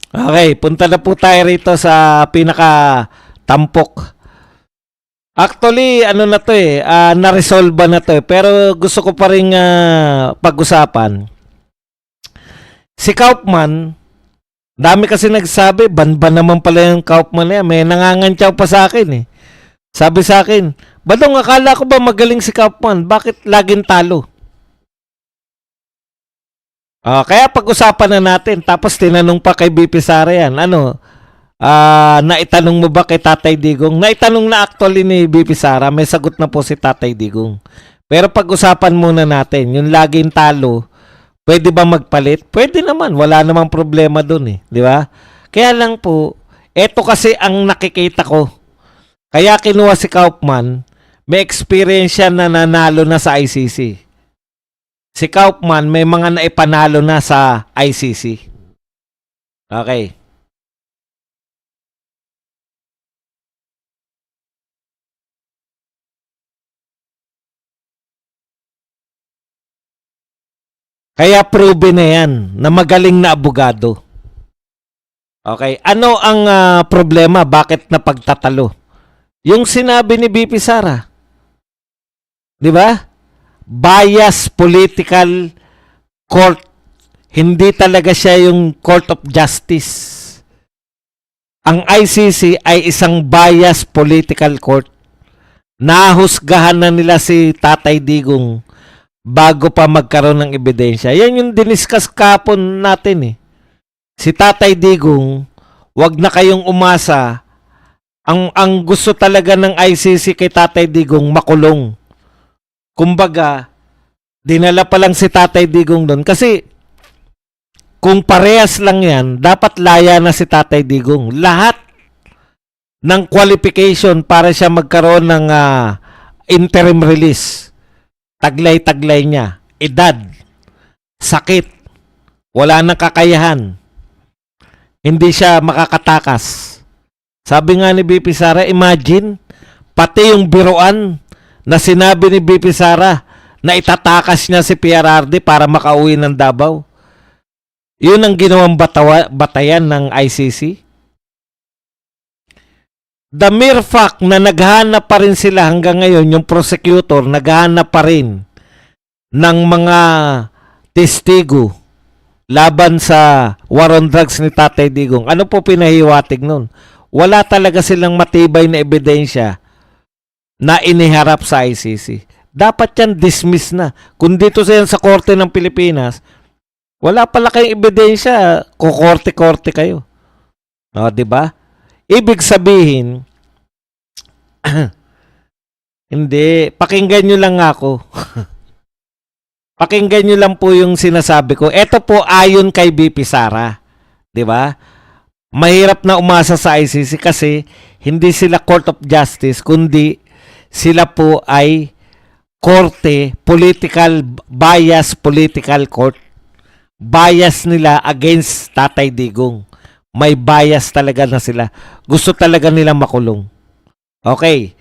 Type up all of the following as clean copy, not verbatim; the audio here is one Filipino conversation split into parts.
Okay, punta na po tayo rito sa pinaka-tampok. Actually, ano na to na-resolve na to pero gusto ko pa rin pag-usapan. Si Kaufman, dami kasi nagsabi, ban naman pala yung Kaufman na yan. May nangangantyaw pa sa akin Sabi sa akin, Badong, akala ko ba magaling si Kaufman? Bakit laging talo? Kaya pag-usapan na natin. Tapos tinanong pa kay BP Sara yan. Naitanong mo ba kay Tatay Digong? Naitanong na actually ni BP Sara. May sagot na po si Tatay Digong. Pero pag-usapan muna natin. Yung laging talo, pwede ba magpalit? Pwede naman. Wala namang problema dun Di ba? Kaya lang po, eto kasi ang nakikita ko. Kaya kinuha si Kaufman, may experience siya na nanalo na sa ICC. Si Kaufman may mga naipanalo na sa ICC. Okay. Kaya proven na yan na magaling na abogado. Okay. Ano ang problema? Bakit napagtatalo? Yung sinabi ni BP Sara. Di ba? Bias political court. Hindi talaga siya yung court of justice. Ang ICC ay isang bias political court. Nahusgahan na nila si Tatay Digong bago pa magkaroon ng ebidensya. Yan yung diniscuss kapon natin Si Tatay Digong, wag na kayong umasa. Ang gusto talaga ng ICC kay Tatay Digong, makulong. Kumbaga, dinala pa lang si Tatay Digong doon. Kasi, kung parehas lang yan, dapat laya na si Tatay Digong. Lahat ng qualification para siya magkaroon ng interim release. Taglay-taglay niya. Edad. Sakit. Wala nang kakayahan. Hindi siya makakatakas. Sabi nga ni BP Sara, imagine, pati yung biruan na sinabi ni BP Sara na itatakas niya si PRRD para makauwi ng Davao. Yun ang ginawang batayan ng ICC. The mere fact na naghahanap pa rin sila hanggang ngayon, yung prosecutor, naghahanap pa rin ng mga testigo laban sa war on drugs ni Tatay Digong. Ano po pinahiwatig nun? Wala talaga silang matibay na ebidensya na iniharap sa ICC. Dapat yan dismiss na. Kung dito sa Korte ng Pilipinas, wala pala kayong ebidensya, kukorte-korte kayo. Di ba? Ibig sabihin, hindi, pakinggan nyo lang ako. Pakinggan nyo lang po yung sinasabi ko. Ito po ayon kay BP Sara. Di ba? Mahirap na umasa sa ICC kasi hindi sila Court of Justice, kundi sila po ay korte, bias political court. Bias nila against Tatay Digong. May bias talaga na sila. Gusto talaga nila makulong. Okay.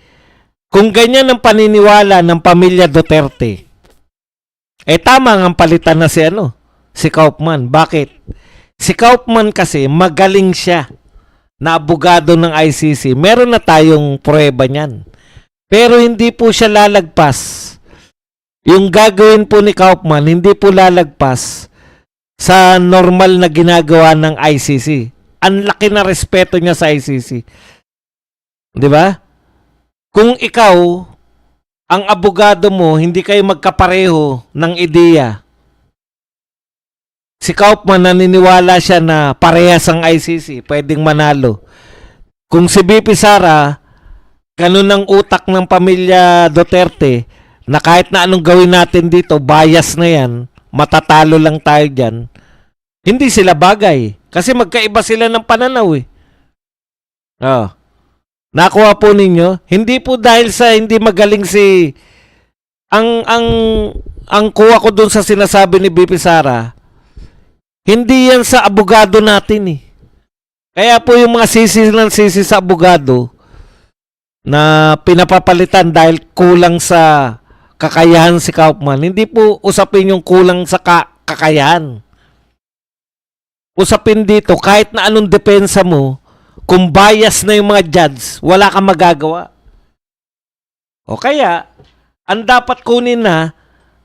Kung ganyan ang paniniwala ng pamilya Duterte, tama ang palitan na si Kaufman. Bakit? Si Kaufman kasi magaling siya na abogado ng ICC. Meron na tayong pruweba niyan. Pero hindi po siya lalagpas. Yung gagawin po ni Kaufman, hindi po lalagpas sa normal na ginagawa ng ICC. Ang laki na respeto niya sa ICC. Di ba? Kung ikaw, ang abogado mo, hindi kayo magkapareho ng ideya. Si Kaufman naniniwala siya na parehas ang ICC, pwedeng manalo. Kung si BP Sara, ganun ang utak ng pamilya Duterte, na kahit na anong gawin natin dito, bias na yan, matatalo lang tayo dyan, hindi sila bagay. Kasi magkaiba sila ng pananaw Nakuha po ninyo? Hindi po dahil sa hindi magaling si... Ang kuha ko dun sa sinasabi ni BP Sara, hindi yan sa abogado natin Kaya po yung mga sisi sa abogado na pinapapalitan dahil kulang sa kakayahan si Kaufman, hindi po usapin yung kulang sa kakayahan. usapin dito, kahit na anong depensa mo, kung bias na yung mga judge, wala kang magagawa. O kaya, ang dapat kunin na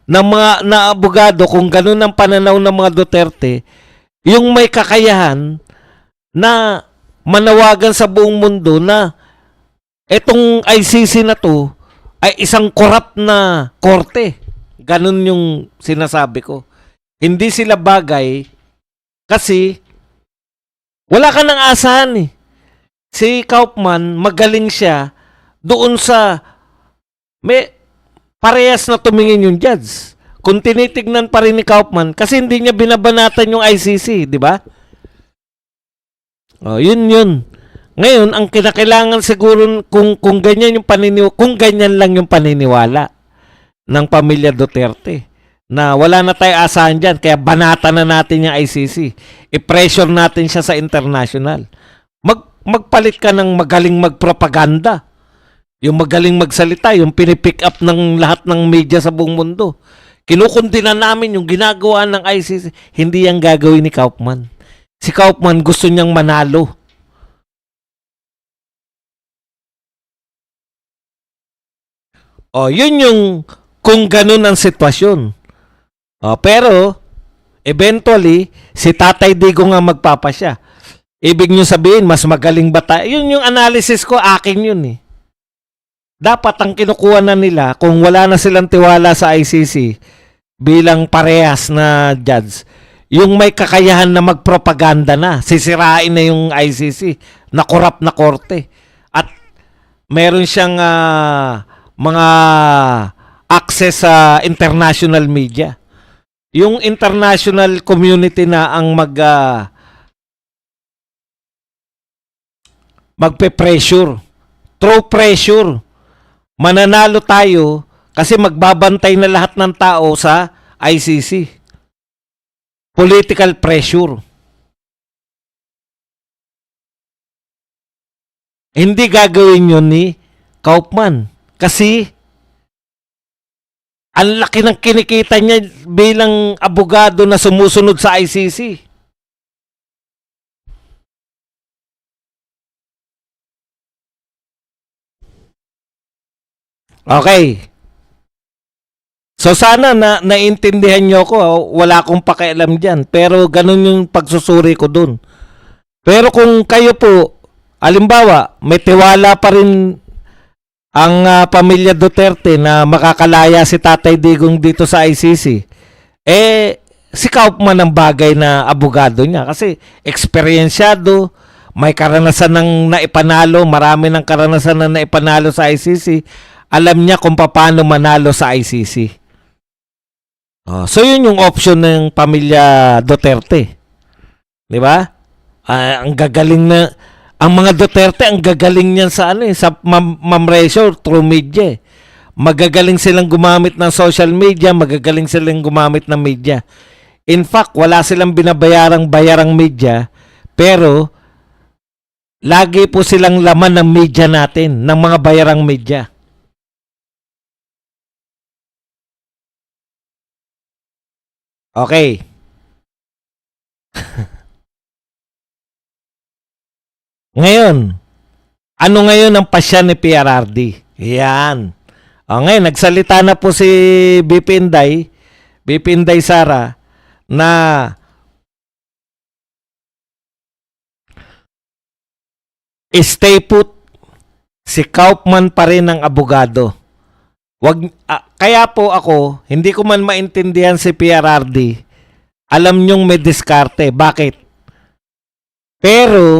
ng mga na abogado, kung ganun ang pananaw ng mga Duterte, yung may kakayahan na manawagan sa buong mundo na etong ICC na to ay isang korap na korte. Ganun yung sinasabi ko. Hindi sila bagay kasi wala ka nang asahan eh. Si Kaufman, magaling siya doon sa may parehas na tumingin yung judge. Kung tinitignan pa rin ni Kaufman, kasi hindi niya binabanatan yung ICC, di ba? Oh, yun. Ngayon, ang kinakailangan siguro kung ganyan yung kung ganyan lang yung paniniwala ng pamilya Duterte, na wala na tayo asahan dyan, kaya banata na natin yung ICC. I-pressure natin siya sa international. Magpalit ka ng magaling magpropaganda. Yung magaling magsalita, yung pinipick up ng lahat ng media sa buong mundo. Kinukundina namin yung ginagawa ng ICC. Hindi yan gagawin ni Kaufman. Si Kaufman gusto niyang manalo. O, yun yung kung ganun ang sitwasyon. O, pero, eventually, si Tatay Digo nga magpapasya. Ibig nyo sabihin, mas magaling ba tayo? Yun yung analysis ko, akin yun eh. Dapat ang kinukuha na nila, kung wala na silang tiwala sa ICC bilang parehas na judge, yung may kakayahan na magpropaganda na, sisirain na yung ICC, na korap na korte. At meron siyang mga access sa international media. Yung international community na ang magpe-pressure. Through pressure, mananalo tayo kasi magbabantay na lahat ng tao sa ICC. Political pressure. Hindi gagawin yun ni Kaufman. Kasi ang laki ng kinikita niya bilang abogado na sumusunod sa ICC. Okay. So sana naintindihan nyo ko, wala akong pakialam dyan. Pero ganun yung pagsusuri ko dun. Pero kung kayo po, alimbawa, may tiwala pa rin ang pamilya Duterte na makakalaya si Tatay Digong dito sa ICC, si Kaufman ang bagay na abogado niya. Kasi eksperyensyado, may karanasan ng naipanalo, marami ng karanasan na naipanalo sa ICC. Alam niya kung paano manalo sa ICC. So yun yung option ng pamilya Duterte. 'Di ba? Ang gagaling na ang mga Duterte, ang gagaling niyan sa sa mamresure through media. Magagaling silang gumamit ng social media, magagaling silang gumamit ng media. In fact, wala silang bayarang media, pero lagi po silang laman ng media natin, ng mga bayarang media. Okay. Ngayon, ano ngayon ang pasya ni PRRD? Yan. Ngayon, nagsalita na po si BP Inday Sara, na stay put, si Kaufman pa rin ang abogado. Kaya po ako, hindi ko man maintindihan si PRRD, alam nyong may diskarte. Bakit? Pero